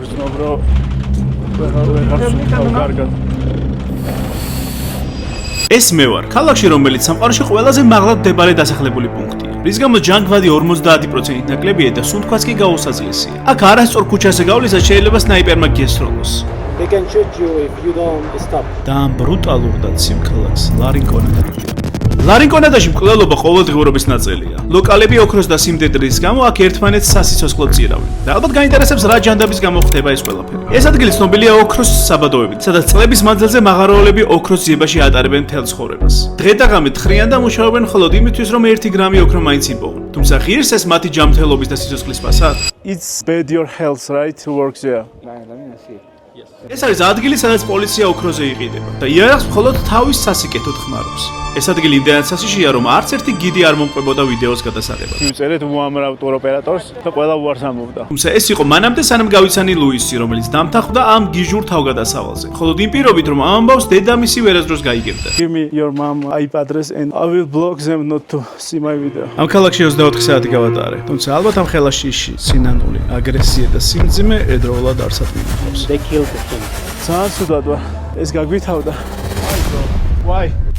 გრძნობრო ვეღარ კარგად. ეს მე ვარ ქალაქში, რომელიც სამყაროში ყველაზე მაღლა მდებარე დასახლებული პუნქტია. რის გამოც ჯანგბადი 50%-ით ნაკლებია და სუნთქვაც კი გაუსაძლესია. აქ არასწორ ქუჩაზე გავლისას შეიძლება სნაიპერმა გესროლოს. They can shoot you if you don't stop. და ამ ბრუტალურდად სიმქალაქს ლარინკონადა. ლარინკონადაში მკვლელობა ყოველდღიურობის ნაწილია. ლოკალები ოქროს და სიმდედრის გამო აქ ერთმანეთს სასიცოცხლოდ წირავენ. და ალბათ გაინტერესებს რა ჯანდაბის გამო ხდება ეს ყველაფერი. ეს ადგილი ცნობილია ოქროს საბადოებით, სადაც წლების მანძილზე მაღაროელები ოქროს ძიებაში ატარებენ მთელ ცხოვრებას. დღე-დაღამით ხრიან და მუშაობენ მხოლოდ იმისთვის, რომ 1 გრამი ოქრო მაინც იპოვონ. თუმცა ღირს ეს მათი ჯანმრთელობის და სიცოცხლის ფასად. It's bad your health, right? To work there. ეს არის ადგილი, სადაც პოლიცია ოქროზე იყიდება და იარაღს მხოლოდ თავის სასიკეთოდ ხმარობს. ეს ადგილი იმდენად სასიშია, რომ არც ერთი გიდი არ მომყვებოდა ვიდეოს გადასაღებად. მივწერეთ უამრავ ტუროპერატორს და ყველა უარს ამბობდა. თუმცა ეს იყო მანამდე, სანამ გავიცანი ლუისი, რომელიც დამთანხმდა ამ გიჟურ თავგადასავალზე. მხოლოდ იმ პირობით, რომ ამ ამბავს დედამისი ვერასდროს გაიგებდა. Give me your mom IP address and I will block them not to see my video. ამ ქალაქში 24 საათი გავატარე. თუმცა ალბათ ამ ხელაშიში სინანული, აგრესია და სიმძიმე ერთდროულად არსად მინახავს. They killed the king. ძალიან ცუდად ვარ. ეს გაგვითავდა. Why?